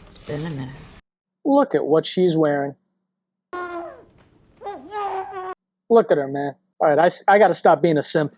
It's been a minute. Look at what she's wearing. Look at her, man. All right, I got to stop being a simp.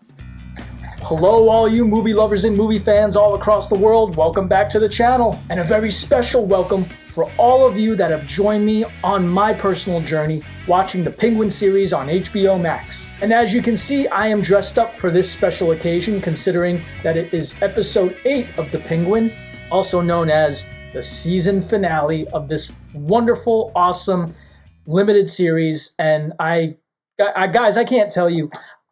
Hello, all you movie lovers and movie fans all across the world. Welcome back to the channel. And a very special welcome for all of you that have joined me on my personal journey watching the Penguin series on HBO Max. And as you can see, I am dressed up for this special occasion, considering that it is episode 8 of The Penguin, also known as the season finale of this wonderful, awesome, limited series. And guys, I can't tell you,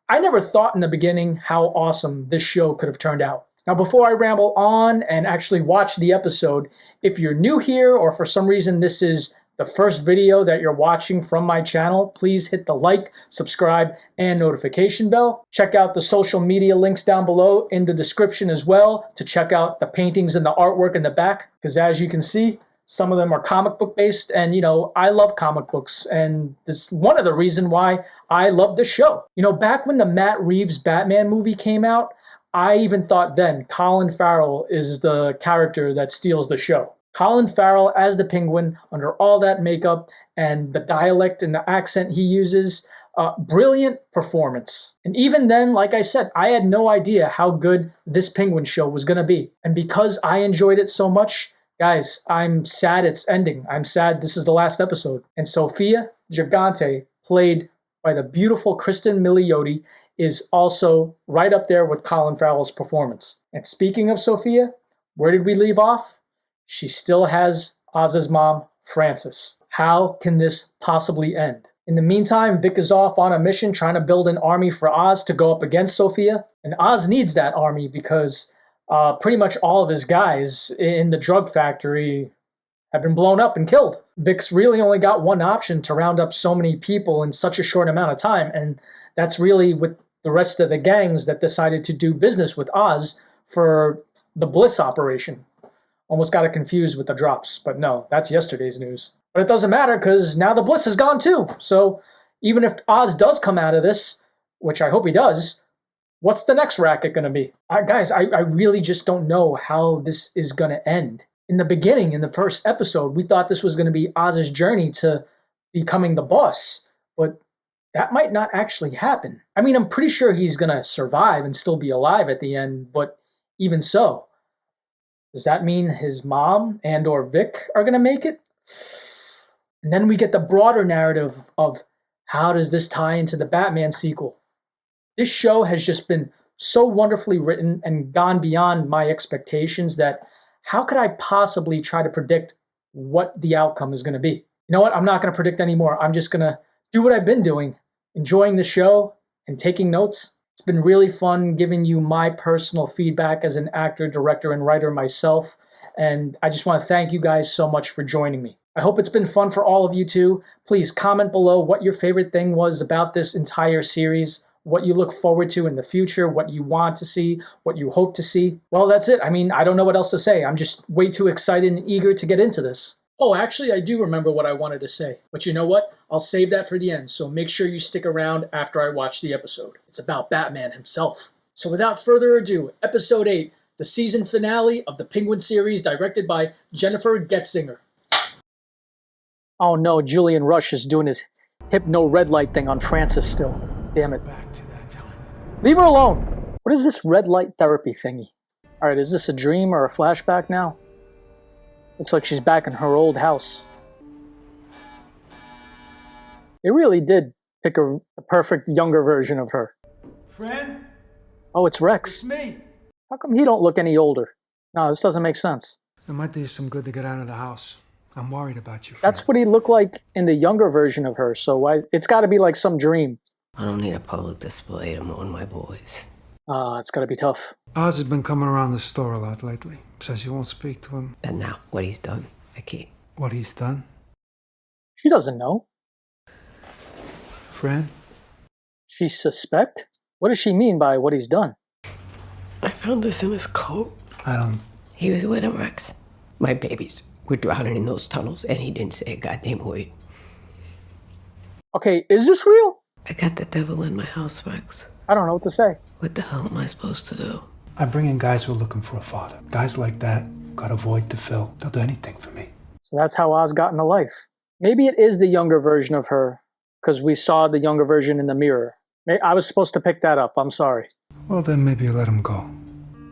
I never thought in the beginning how awesome this show could have turned out. Now, before I ramble on and actually watch the episode, if you're new here or for some reason this is the first video that you're watching from my channel, please hit the like, subscribe, and notification bell. Check out the social media links down below in the description as well to check out the paintings and the artwork in the back, because as you can see, some of them are comic book based, and you know, I love comic books, and this is one of the reasons why I love this show. You know, back when the Matt Reeves Batman movie came out, I even thought then Colin Farrell is the character that steals the show. Colin Farrell as the Penguin, under all that makeup and the dialect and the accent he uses, brilliant performance. And even then, like I said, I had no idea how good this Penguin show was gonna be. And because I enjoyed it so much, guys, I'm sad it's ending. I'm sad this is the last episode. And Sofia Gigante, played by the beautiful Kristen Milioti, is also right up there with Colin Farrell's performance. And speaking of Sofia, where did we leave off? She still has Oz's mom, Frances. How can this possibly end? In the meantime, Vic is off on a mission trying to build an army for Oz to go up against Sofia. And Oz needs that army because pretty much all of his guys in the drug factory have been blown up and killed. Vic's really only got one option to round up so many people in such a short amount of time, and that's really with the rest of the gangs that decided to do business with Oz for the Bliss operation. Almost got it confused with the drops, but no, that's yesterday's news. But it doesn't matter because now the Bliss is gone too. So even if Oz does come out of this, which I hope he does, what's the next racket going to be? Guys, I really just don't know how this is going to end. In the beginning, in the first episode, we thought this was going to be Oz's journey to becoming the boss, but that might not actually happen. I mean, I'm pretty sure he's going to survive and still be alive at the end, but even so, does that mean his mom and or Vic are going to make it? And then we get the broader narrative of how does this tie into the Batman sequel? This show has just been so wonderfully written and gone beyond my expectations that how could I possibly try to predict what the outcome is going to be? You know what? I'm not going to predict anymore. I'm just going to do what I've been doing, enjoying the show and taking notes. It's been really fun giving you my personal feedback as an actor, director, and writer myself. And I just want to thank you guys so much for joining me. I hope it's been fun for all of you too. Please comment below what your favorite thing was about this entire series, what you look forward to in the future, what you want to see, what you hope to see. Well, that's it. I mean, I don't know what else to say. I'm just way too excited and eager to get into this. Oh, actually, I do remember what I wanted to say. But you know what? I'll save that for the end, so make sure you stick around after I watch the episode. It's about Batman himself. So without further ado, episode 8, the season finale of the Penguin series, directed by Jennifer Getzinger. Oh no, Julian Rush is doing his hypno red light thing on Frances still. Damn it. Back to that time. Leave her alone! What is this red light therapy thingy? Alright, is this a dream or a flashback now? Looks like she's back in her old house. They really did pick a perfect younger version of her. Friend? Oh, it's Rex. It's me. How come he don't look any older? No, this doesn't make sense. It might do you some good to get out of the house. I'm worried about you, friend. That's what he looked like in the younger version of her, so it's got to be like some dream. I don't need a public display to mourn my boys. It's got to be tough. Oz has been coming around the store a lot lately. Says you won't speak to him. And now, what he's done, I can't. What he's done? She doesn't know. Friend? She suspect? What does she mean by what he's done? I found this in his coat. I don't... He was with him, Rex. My babies were drowning in those tunnels, and he didn't say a goddamn word. Okay, is this real? I got the devil in my house, Rex. I don't know what to say. What the hell am I supposed to do? I bring in guys who are looking for a father. Guys like that Got a void to fill. They'll do anything for me. So that's how Oz got into life. Maybe it is the younger version of her, because we saw the younger version in the mirror. I was supposed to pick that up. I'm sorry. Well, then maybe you let him go.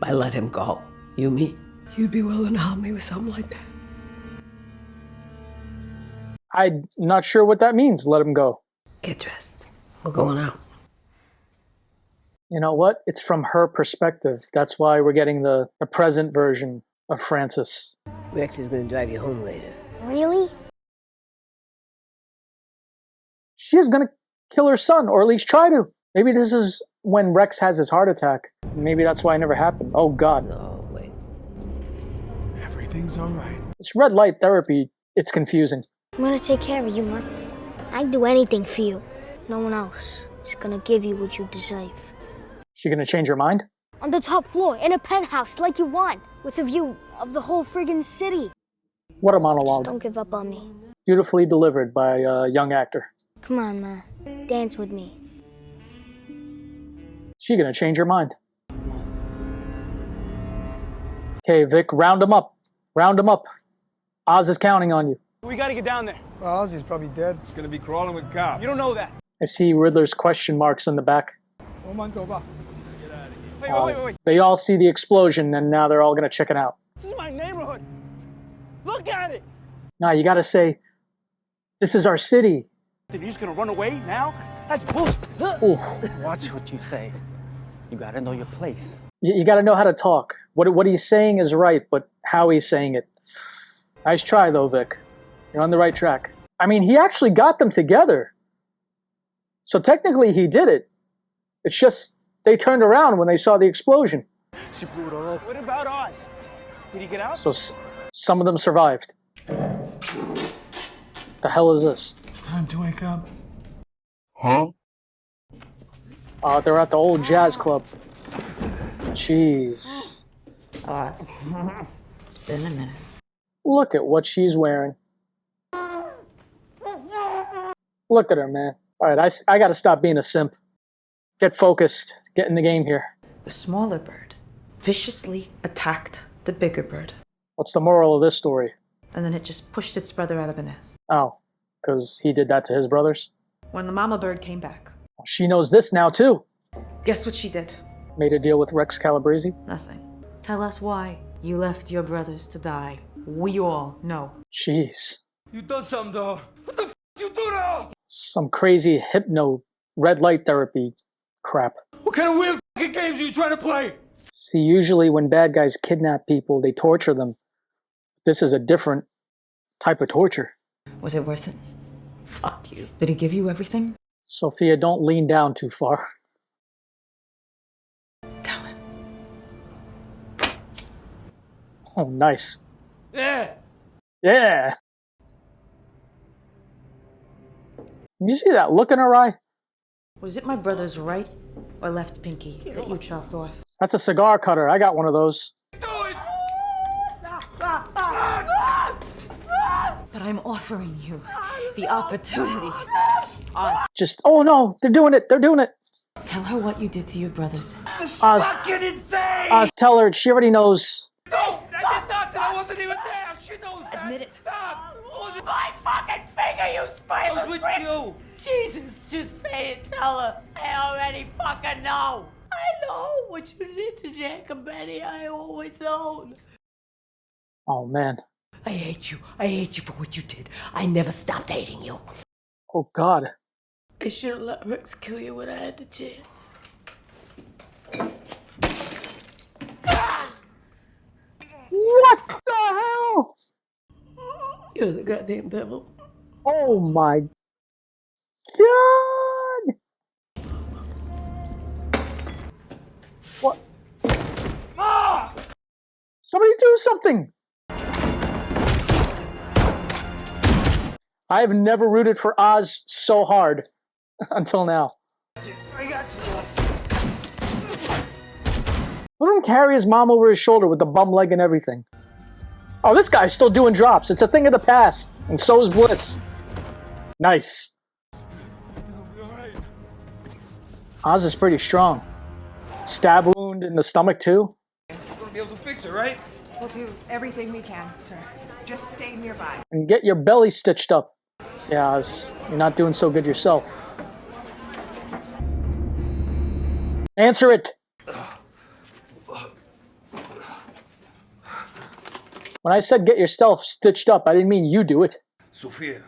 I let him go. You mean you'd be willing to help me with something like that? I'm not sure what that means, let him go. Get dressed. We're going out. You know what? It's from her perspective. That's why we're getting the present version of Francis. Rex is gonna drive you home later. Really? She is going to kill her son, or at least try to. Maybe this is when Rex has his heart attack. Maybe that's why it never happened. Oh, God. No, wait. Everything's all right. This red light therapy, it's confusing. I'm gonna take care of you, Mark. I'd do anything for you. No one else is gonna give you what you deserve. She going to change her mind? On the top floor, in a penthouse like you want, with a view of the whole friggin' city. What a monologue. Don't give up on me. Beautifully delivered by a young actor. Come on, man. Dance with me. She going to change her mind. Okay, Vic, round him up. Round him up. Oz is counting on you. We gotta get down there. Well, Ozzy's probably dead. He's gonna be crawling with cops. You don't know that. I see Riddler's question marks in the back. Hey, wait. They all see the explosion, and now they're all going to chicken out. This is my neighborhood. Look at it. Now, you got to say, this is our city. Then you're just gonna run away now? That's bullshit. Ooh. Watch what you say. You gotta know your place. You got to know how to talk. What he's saying is right, but how he's saying it. Nice try, though, Vic. You're on the right track. I mean, he actually got them together. So technically, he did it. It's just they turned around when they saw the explosion. She blew it all up. What about Oz? Did he get out? So some of them survived. The hell is this? It's time to wake up. They're at the old jazz club. Jeez. Oz. It's been a minute. Look at what she's wearing. Look at her, man. All right, I got to stop being a simp. Get focused. Get in the game here. The smaller bird viciously attacked the bigger bird, What's the moral of this story? and then it just pushed its brother out of the nest. Oh, because he did that to his brothers? When the mama bird came back, She knows this now, too. guess what she did? Made a deal with Rex Calabrese. Nothing. Tell us why you left your brothers to die. We all know. Jeez. You done something to her. What the f you do to her? Some crazy hypno red light therapy crap. What kind of weird f***ing games are you trying to play? See, usually when bad guys kidnap people, they torture them. This is a different type of torture. Was it worth it? Fuck you. Did he give you everything? Sophia, don't lean down too far. Tell him. Oh, nice. Yeah. Yeah. You see that look in her eye? Was it my brother's right or left pinky that you chopped off? That's a cigar cutter. I got one of those. Do it. But I'm offering you the opportunity. Oz, Just, oh no, they're doing it. They're doing it. tell her what you did to your brothers. Oz, Fucking insane. Oz, tell her. She already knows. No, I did nothing. I wasn't even there. She knows that. Admit it. Stop. Was My fucking finger, you I spoiler was with prick! you. Jesus, just say it, tell her. I already fucking know. I know what you did to Jack and Betty. I always known. Oh man. I hate you. I hate you for what you did. I never stopped hating you. Oh God. I should have let Rex kill you when I had the chance. What the hell? You're the goddamn devil. Oh my God. What? Somebody do something. I have never rooted for Oz so hard until now. I got you. Let him carry his mom over his shoulder with the bum leg and everything. Oh, this guy's still doing drops. It's a thing of the past. And so is Bliss. Nice. Oz is pretty strong. Stab wound in the stomach, too. You're gonna be able to fix it, right? We'll do everything we can, sir. Just stay nearby. And get your belly stitched up. Yeah, Oz, you're not doing so good yourself. Answer it! When I said get yourself stitched up, I didn't mean you do it. Sophia,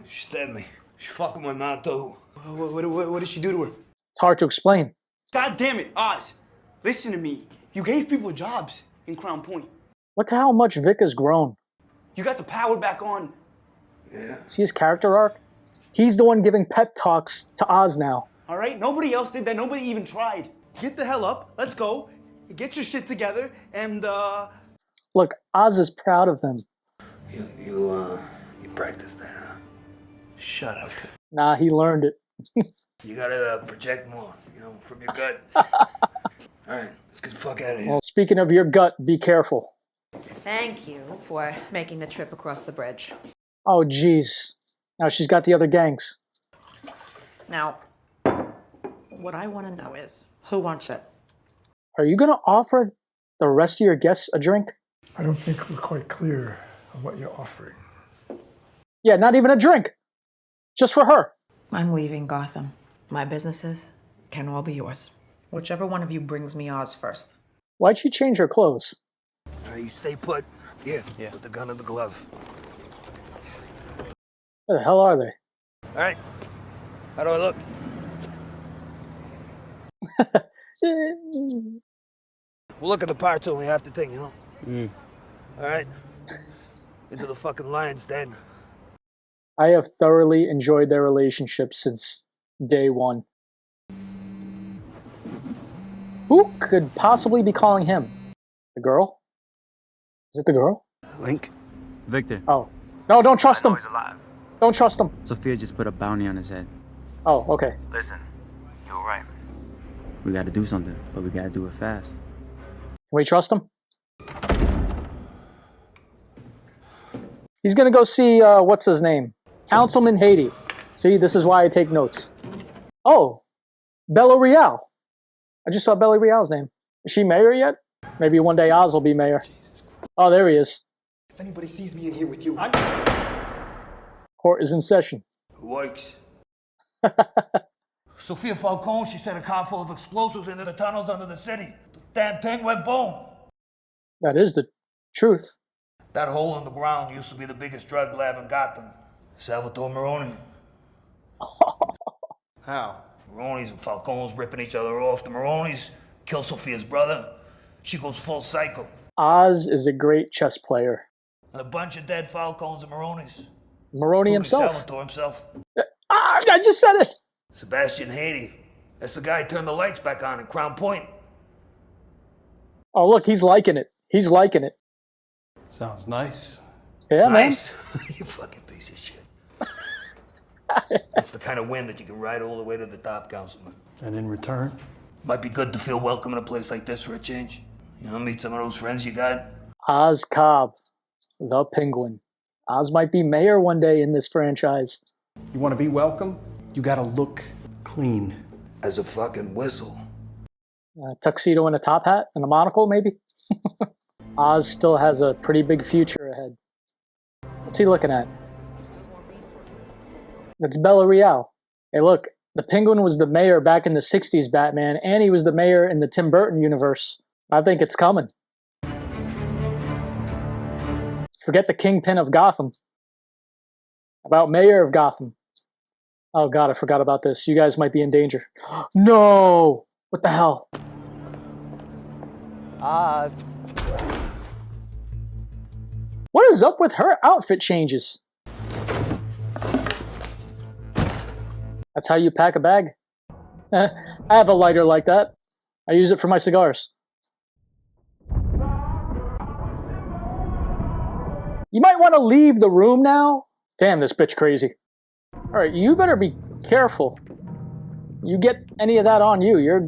she stabbed me. She fucking my mouth too. What did she do to her? It's hard to explain. God damn it, Oz. Listen to me. You gave people jobs in Crown Point. Look at how much Vic has grown. You got the power back on. Yeah. See his character arc? He's the one giving pep talks to Oz now. All right? Nobody else did that. Nobody even tried. Get the hell up. Let's go. Get your shit together and, Look, Oz is proud of him. You practiced that, huh? Shut up. Nah, he learned it. You gotta project more, from your gut. Alright, let's get the fuck out of here. Well, speaking of your gut, be careful. Thank you for making the trip across the bridge. Oh, jeez. Now she's got the other gangs. Now, what I want to know is, who wants it? Are you going to offer the rest of your guests a drink? I don't think we're quite clear on what you're offering. Yeah, not even a drink. Just for her. I'm leaving Gotham. My businesses can all be yours. Whichever one of you brings me Oz first. Why'd she change her clothes? You stay put. Yeah. With the gun in the glove. Where the hell are they? Alright. How do I look? We'll look at the parts only half the thing, Alright? Into the fucking lion's den. I have thoroughly enjoyed their relationship since day one. Who could possibly be calling him? The girl? Is it the girl? Link? Victor. Oh. No, don't trust him. Don't trust him. Sophia just put a bounty on his head. Oh, okay. Listen, you were right. We gotta do something, but we gotta do it fast. Can we trust him? He's gonna go see, what's his name? Councilman Haiti. See, this is why I take notes. Oh, Bella Real. I just saw Bella Real's name. Is she mayor yet? Maybe one day Oz will be mayor. Oh, there he is. If anybody sees me in here with you, I'm... Court is in session. Who works? Sophia Falcone, she sent a car full of explosives into the tunnels under the city. The damn thing went boom. That is the truth. That hole in the ground used to be the biggest drug lab in Gotham. Salvatore Maroni. How? Maronis and Falcones ripping each other off. The Maronis kill Sophia's brother. She goes full cycle. Oz is a great chess player. And a bunch of dead Falcones and Maronis. Maroni himself. Salvatore himself. I just said it. Sebastian Haiti. That's the guy who turned the lights back on in Crown Point. Oh, look, he's liking it. He's liking it. Sounds nice. Yeah, nice. You fucking piece of shit. That's the kind of win that you can ride all the way to the top, Councilman. And in return? Might be good to feel welcome in a place like this for a change. Meet some of those friends you got. Oz Cobb, the Penguin. Oz might be mayor one day in this franchise. You want to be welcome? You gotta look clean. As a fucking whistle. A tuxedo and a top hat and a monocle, maybe? Oz still has a pretty big future ahead. What's he looking at? That's Bella Real. Hey, look, the Penguin was the mayor back in the 60s, Batman, and he was the mayor in the Tim Burton universe. I think it's coming. Forget the Kingpin of Gotham. About Mayor of Gotham. Oh god, I forgot about this. You guys might be in danger. No! What the hell? Oz. What is up with her outfit changes? That's how you pack a bag? I have a lighter like that. I use it for my cigars. You might want to leave the room now. Damn, this bitch crazy. Alright, you better be careful. You get any of that on you, you're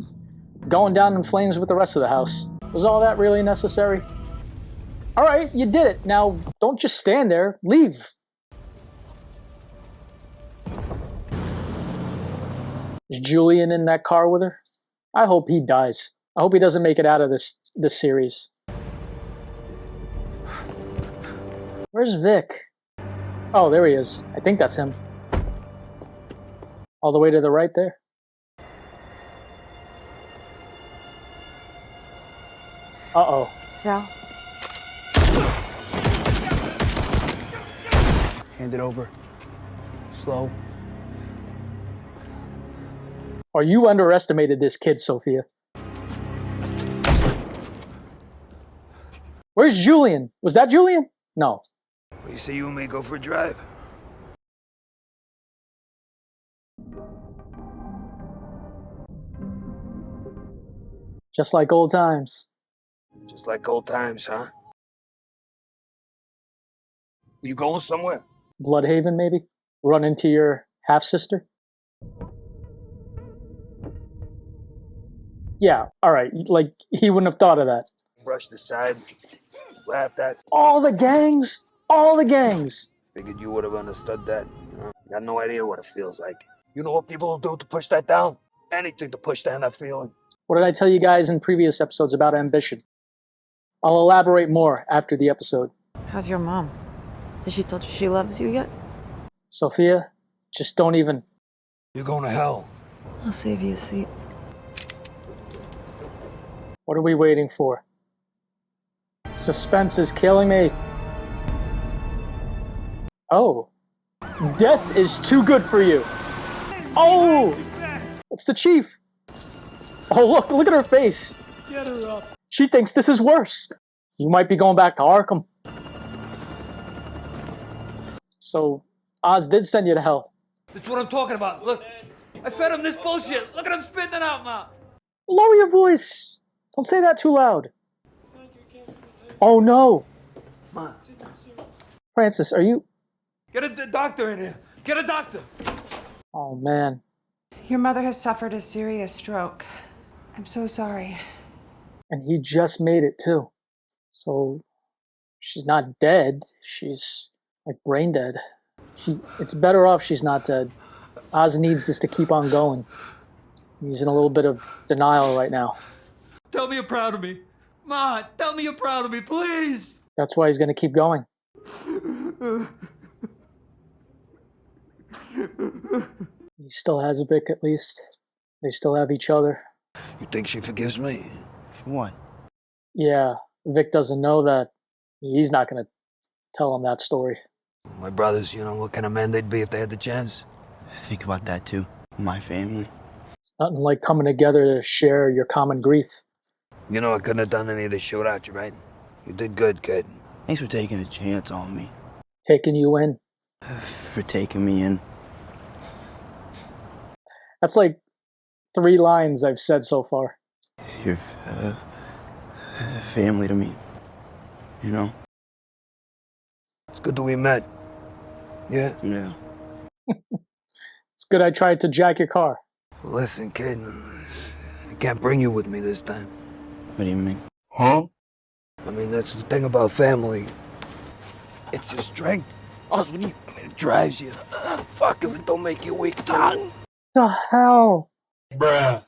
going down in flames with the rest of the house. Was all that really necessary? Alright, you did it. Now, don't just stand there. Leave. Is Julian in that car with her? I hope he dies. I hope he doesn't make it out of this series. Where's Vic? Oh, there he is. I think that's him. All the way to the right there. Uh-oh. Sal? Hand it over. Slow. Oh, you underestimated this kid, Sophia. Where's Julian? Was that Julian? No. Well, you say you and me go for a drive? Just like old times. Just like old times, huh? You going somewhere? Bloodhaven, maybe? Run into your half-sister? Yeah, alright. Like, he wouldn't have thought of that. Brushed aside, laughed at. All the gangs! All the gangs! Figured you would have understood that. You know? Got no idea what it feels like. You know what people will do to push that down? Anything to push down that feeling. What did I tell you guys in previous episodes about ambition? I'll elaborate more after the episode. How's your mom? Has she told you she loves you yet? Sophia, just don't even... You're going to hell. I'll save you a seat. What are we waiting for? Suspense is killing me. Oh. Death is too good for you. Oh! It's the chief. Oh, look at her face. Get her up. She thinks this is worse. You might be going back to Arkham. So, Oz did send you to hell. That's what I'm talking about. Look, I fed him this bullshit. Look at him spitting it out, Ma. Lower your voice. Don't say that too loud. Oh, no. Ma. Francis, are you... Get a doctor in here. Get a doctor. Oh, man. Your mother has suffered a serious stroke. I'm so sorry. And he just made it, too. So, she's not dead. She's, like, brain dead. It's better off she's not dead. Oz needs this to keep on going. He's in a little bit of denial right now. Tell me you're proud of me. Ma, tell me you're proud of me, please. That's why he's going to keep going. He still has Vic, at least. They still have each other. You think she forgives me? For what? Yeah, Vic doesn't know that. He's not going to tell him that story. My brothers, you know, what kind of men they'd be if they had the chance. Think about that too. My family. It's nothing like coming together to share your common grief. You know I couldn't have done any of this shit without you, right? You did good, kid. Thanks for taking a chance on me. Taking you in. For taking me in. That's like 3 lines I've said so far. You're family to me. You know? It's good that we met. Yeah? Yeah. It's good I tried to jack your car. Listen, kid. I can't bring you with me this time. What do you mean? Huh? I mean, that's the thing about family. It's your strength. It drives you. Fuck if it don't make you weak, tongue. The hell? Bruh.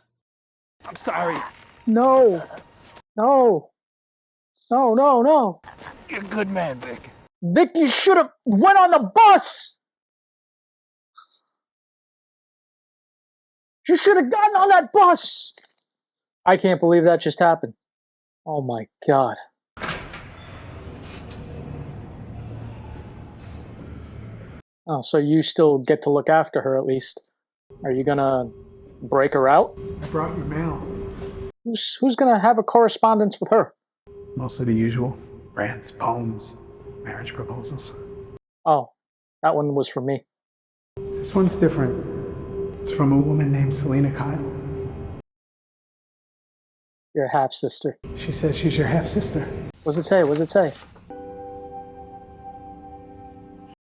I'm sorry. No. No. No, no, no. You're a good man, Vic. Vic, you should have went on the bus. You should have gotten on that bus. I can't believe that just happened. Oh my God. Oh, so you still get to look after her at least. Are you gonna break her out? I brought your mail. Who's gonna have a correspondence with her? Mostly the usual. Rants, poems, marriage proposals. Oh, that one was for me. This one's different. It's from a woman named Selena Kyle. Your half-sister. She says she's your half-sister. What does it say? What does it say?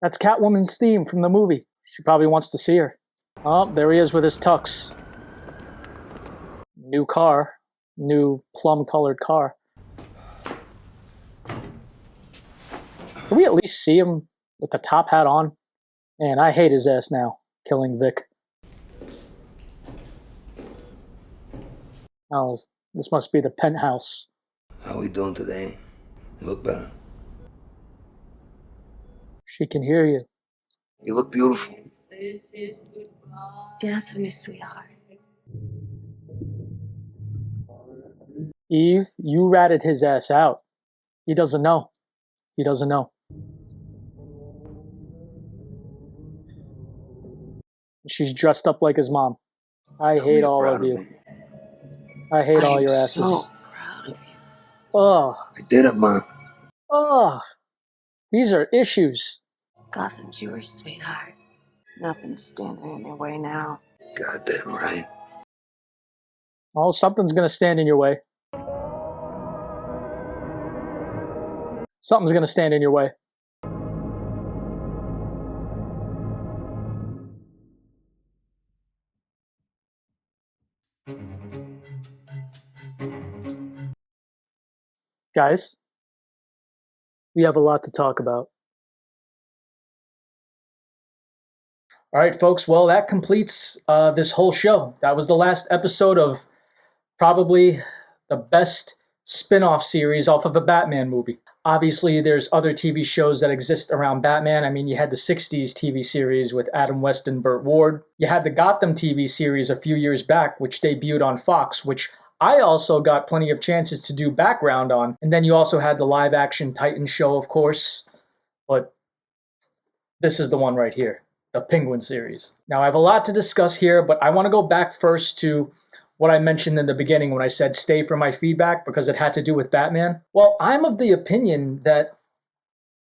That's Catwoman's theme from the movie. She probably wants to see her. Oh, there he is with his tux. New car. New plum-colored car. Can we at least see him with the top hat on? Man, I hate his ass now, killing Vic. Oh, this must be the penthouse. How we doing today? You look better. She can hear you. You look beautiful. Dance with me, sweetheart. Eve, you ratted his ass out. He doesn't know. He doesn't know. She's dressed up like his mom. I hate all of you. I hate all your asses. So proud of you. Ugh. I did it, Mom. Ugh. These are issues. Gotham's yours, sweetheart. Nothing's standing in your way now. Goddamn right. Oh, something's gonna stand in your way. Something's gonna stand in your way. Guys, we have a lot to talk about. All right, folks. Well, that completes this whole show. That was the last episode of probably the best spin-off series off of a Batman movie. Obviously, there's other TV shows that exist around Batman. I mean, you had the 60s TV series with Adam West and Burt Ward. You had the Gotham TV series a few years back, which debuted on Fox, which I also got plenty of chances to do background on. And then you also had the live-action Titan show, of course. But this is the one right here, the Penguin series. Now, I have a lot to discuss here, but I want to go back first to what I mentioned in the beginning when I said stay for my feedback because it had to do with Batman. Well, I'm of the opinion that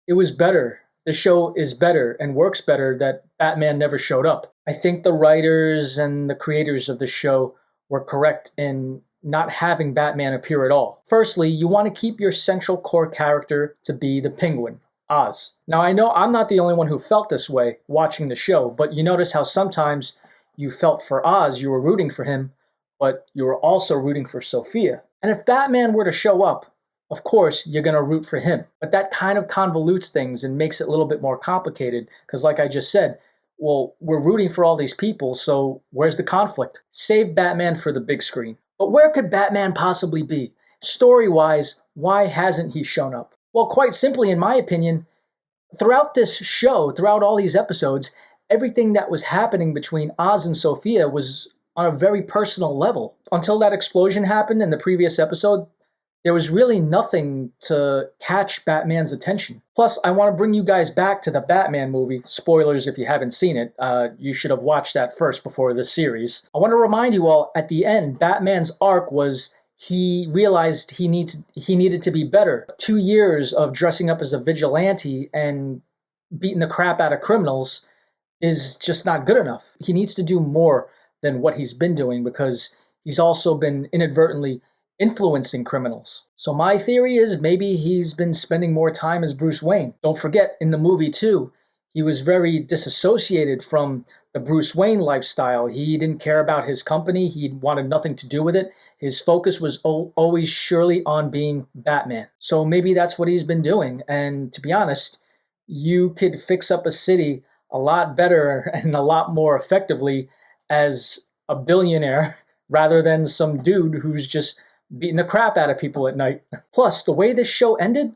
it was better. The show is better and works better that Batman never showed up. I think the writers and the creators of the show were correct in not having Batman appear at all. Firstly, you want to keep your central core character to be the Penguin, Oz. Now, I know I'm not the only one who felt this way watching the show, but you notice how sometimes you felt for Oz, you were rooting for him, but you were also rooting for Sophia. And if Batman were to show up, of course, you're going to root for him. But that kind of convolutes things and makes it a little bit more complicated, because like I just said, well, we're rooting for all these people, so where's the conflict? Save Batman for the big screen. But where could Batman possibly be? Story-wise, why hasn't he shown up? Well, quite simply, in my opinion, throughout this show, throughout all these episodes, everything that was happening between Oz and Sophia was on a very personal level. Until that explosion happened in the previous episode, there was really nothing to catch Batman's attention. Plus, I want to bring you guys back to the Batman movie. Spoilers if you haven't seen it. You should have watched that first before this series. I want to remind you all, at the end, Batman's arc was he realized he needed to be better. 2 years of dressing up as a vigilante and beating the crap out of criminals is just not good enough. He needs to do more than what he's been doing because he's also been inadvertently influencing criminals. So my theory is maybe he's been spending more time as Bruce Wayne. Don't forget, in the movie too, he was very disassociated from the Bruce Wayne lifestyle. He didn't care about his company. He wanted nothing to do with it. His focus was always surely on being Batman. So maybe that's what he's been doing. And to be honest, you could fix up a city a lot better and a lot more effectively as a billionaire rather than some dude who's just beating the crap out of people at night. Plus, the way this show ended,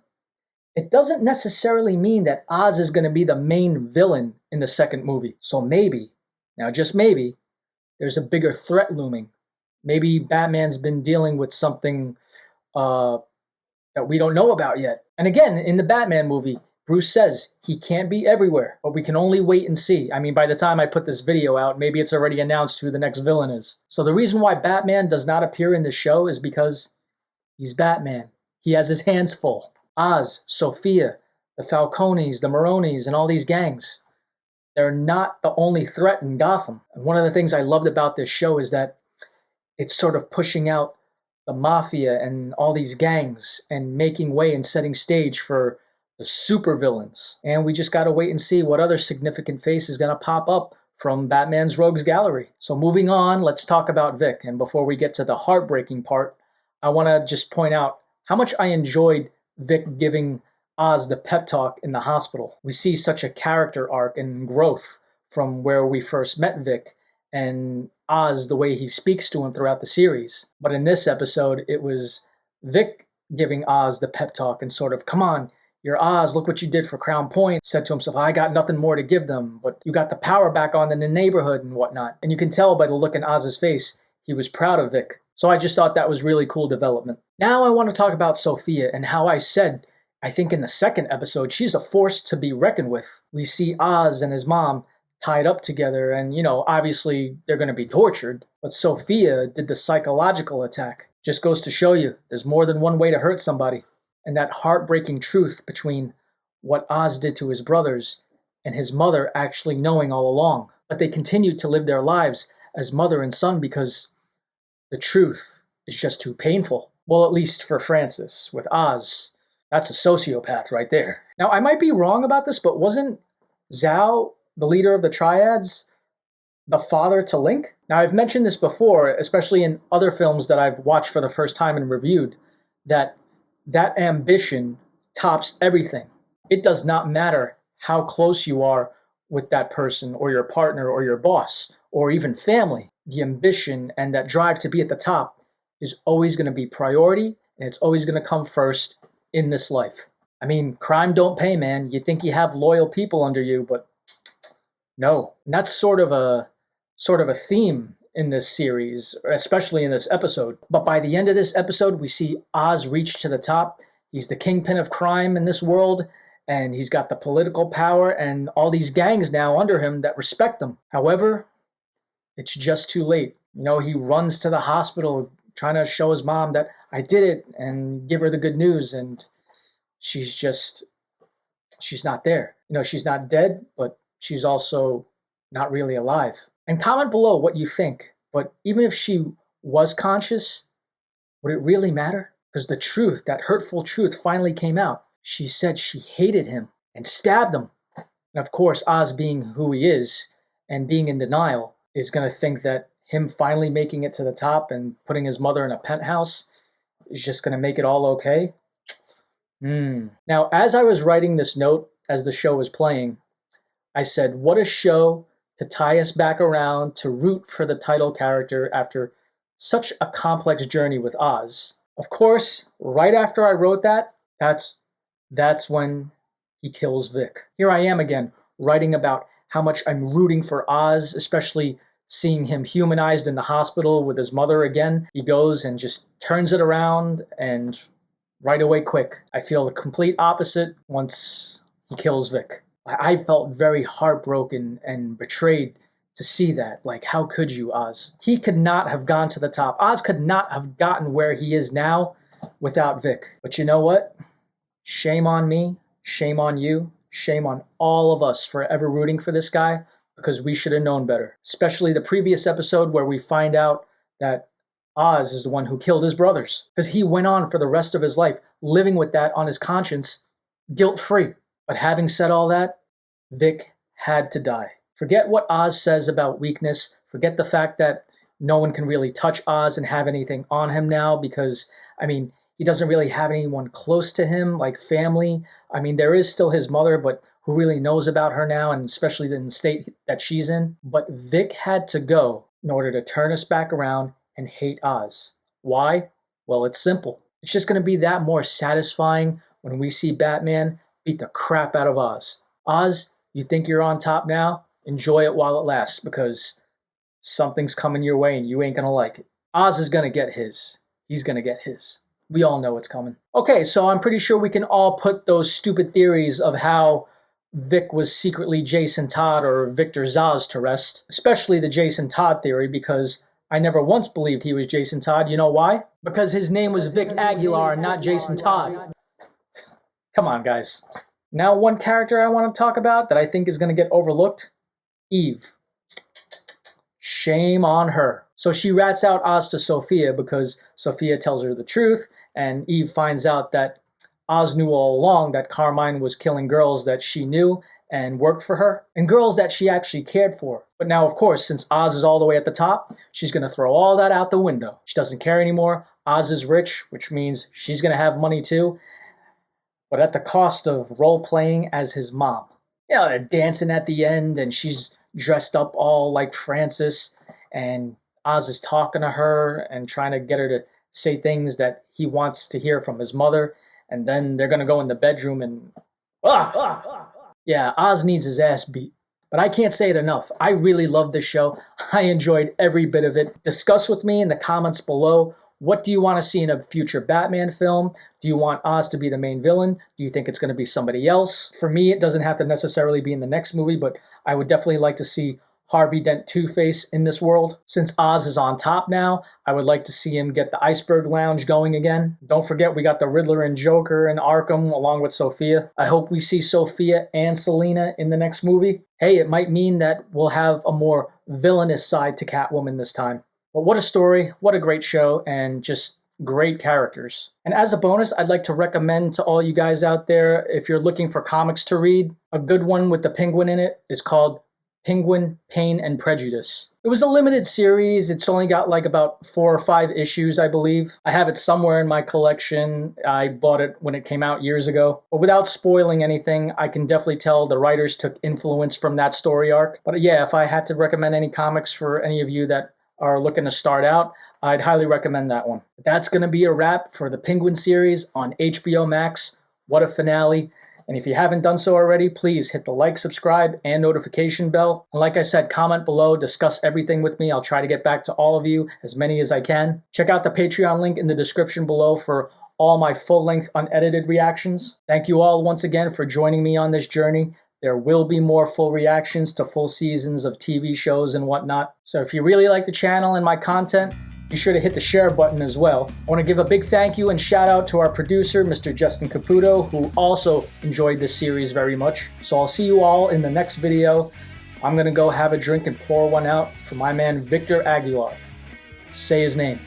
it doesn't necessarily mean that Oz is going to be the main villain in the second movie. So maybe, now just maybe, there's a bigger threat looming. Maybe Batman's been dealing with something that we don't know about yet. And again, in the Batman movie, Bruce says he can't be everywhere, but we can only wait and see. I mean, by the time I put this video out, maybe it's already announced who the next villain is. So the reason why Batman does not appear in the show is because he's Batman. He has his hands full. Oz, Sophia, the Falcones, the Maronis, and all these gangs. They're not the only threat in Gotham. And one of the things I loved about this show is that it's sort of pushing out the mafia and all these gangs and making way and setting stage for the supervillains. And we just got to wait and see what other significant face is going to pop up from Batman's Rogues Gallery. So moving on, let's talk about Vic. And before we get to the heartbreaking part, I want to just point out how much I enjoyed Vic giving Oz the pep talk in the hospital. We see such a character arc and growth from where we first met Vic and Oz, the way he speaks to him throughout the series. But in this episode, it was Vic giving Oz the pep talk and sort of, come on, You're Oz, look what you did for Crown Point. Said to himself, I got nothing more to give them, but you got the power back on in the neighborhood and whatnot. And you can tell by the look in Oz's face, he was proud of Vic. So I just thought that was really cool development. Now I want to talk about Sophia and how I said, I think in the second episode, she's a force to be reckoned with. We see Oz and his mom tied up together and, obviously they're going to be tortured. But Sophia did the psychological attack. Just goes to show you, there's more than one way to hurt somebody. And that heartbreaking truth between what Oz did to his brothers and his mother actually knowing all along. But they continued to live their lives as mother and son because the truth is just too painful. Well, at least for Francis. With Oz, that's a sociopath right there. Now, I might be wrong about this, but wasn't Zhao, the leader of the Triads, the father to Link? Now, I've mentioned this before, especially in other films that I've watched for the first time and reviewed, that ambition tops everything. It does not matter how close you are with that person or your partner or your boss or even family. The ambition and that drive to be at the top is always going to be priority, and it's always going to come first in this life. I mean, crime don't pay, man. You think you have loyal people under you, but no. And that's sort of a theme in this series, especially in this episode. But by the end of this episode, we see Oz reach to the top. He's the kingpin of crime in this world, and he's got the political power and all these gangs now under him that respect him. However, it's just too late. He runs to the hospital trying to show his mom that I did it and give her the good news, and she's not there. She's not dead, but she's also not really alive. And comment below what you think. But even if she was conscious, would it really matter? Because the truth, that hurtful truth, finally came out. She said she hated him and stabbed him. And of course, Oz, being who he is and being in denial, is going to think that him finally making it to the top and putting his mother in a penthouse is just going to make it all okay. Now, as I was writing this note, as the show was playing, I said, what a show to tie us back around to root for the title character after such a complex journey with Oz. Of course, right after I wrote that, that's when he kills Vic. Here I am again, writing about how much I'm rooting for Oz, especially seeing him humanized in the hospital with his mother again. He goes and just turns it around and right away quick. I feel the complete opposite once he kills Vic. I felt very heartbroken and betrayed to see that. Like, how could you, Oz? He could not have gone to the top. Oz could not have gotten where he is now without Vic. But you know what? Shame on me, shame on you, shame on all of us for ever rooting for this guy, because we should have known better. Especially the previous episode where we find out that Oz is the one who killed his brothers. Because he went on for the rest of his life living with that on his conscience, guilt-free. But having said all that, Vic had to die. Forget what Oz says about weakness. Forget the fact that no one can really touch Oz and have anything on him now because, he doesn't really have anyone close to him, like family. There is still his mother, but who really knows about her now, and especially in the state that she's in. But Vic had to go in order to turn us back around and hate Oz. Why? Well, it's simple. It's just going to be that more satisfying when we see Batman beat the crap out of Oz. Oz, you think you're on top now? Enjoy it while it lasts, because something's coming your way and you ain't gonna like it. Oz is gonna get his. He's gonna get his. We all know it's coming. Okay, so I'm pretty sure we can all put those stupid theories of how Vic was secretly Jason Todd or Victor Zsasz to rest, especially the Jason Todd theory, because I never once believed he was Jason Todd. You know why? Because his name was Vic Aguilar and not Jason Todd. Come on, guys. Now, one character I want to talk about that I think is going to get overlooked, Eve. Shame on her. So she rats out Oz to Sophia because Sophia tells her the truth, and Eve finds out that Oz knew all along that Carmine was killing girls that she knew and worked for her, and girls that she actually cared for. But now, of course, since Oz is all the way at the top, she's going to throw all that out the window. She doesn't care anymore. Oz is rich, which means she's going to have money too, but at the cost of role-playing as his mom. They're dancing at the end, and she's dressed up all like Francis, and Oz is talking to her and trying to get her to say things that he wants to hear from his mother. and then they're gonna go in the bedroom and yeah, Oz needs his ass beat. But I can't say it enough. I really love this show. I enjoyed every bit of it. Discuss with me in the comments below. What do you want to see in a future Batman film? Do you want Oz to be the main villain? Do you think it's going to be somebody else? For me, it doesn't have to necessarily be in the next movie, but I would definitely like to see Harvey Dent Two-Face in this world. Since Oz is on top now, I would like to see him get the Iceberg Lounge going again. Don't forget, we got the Riddler and Joker in Arkham along with Sophia. I hope we see Sophia and Selina in the next movie. Hey, it might mean that we'll have a more villainous side to Catwoman this time. But what a story, what a great show, and just great characters. And as a bonus, I'd like to recommend to all you guys out there, if you're looking for comics to read, a good one with the Penguin in it is called Penguin, Pain and Prejudice. It was a limited series. It's only got like about 4 or 5 issues, I believe. I have it somewhere in my collection. I bought it when it came out years ago. But without spoiling anything, I can definitely tell the writers took influence from that story arc. But yeah, if I had to recommend any comics for any of you that are looking to start out, I'd highly recommend that one. That's going to be a wrap for the Penguin series on HBO Max. What a finale. And if you haven't done so already, please hit the like, subscribe, and notification bell. And like I said, comment below, discuss everything with me. I'll try to get back to all of you, as many as I can. Check out the Patreon link in the description below for all my full-length unedited reactions. Thank you all once again for joining me on this journey. There will be more full reactions to full seasons of TV shows and whatnot. So if you really like the channel and my content, be sure to hit the share button as well. I want to give a big thank you and shout out to our producer, Mr. Justin Caputo, who also enjoyed this series very much. So I'll see you all in the next video. I'm going to go have a drink and pour one out for my man Victor Aguilar. Say his name.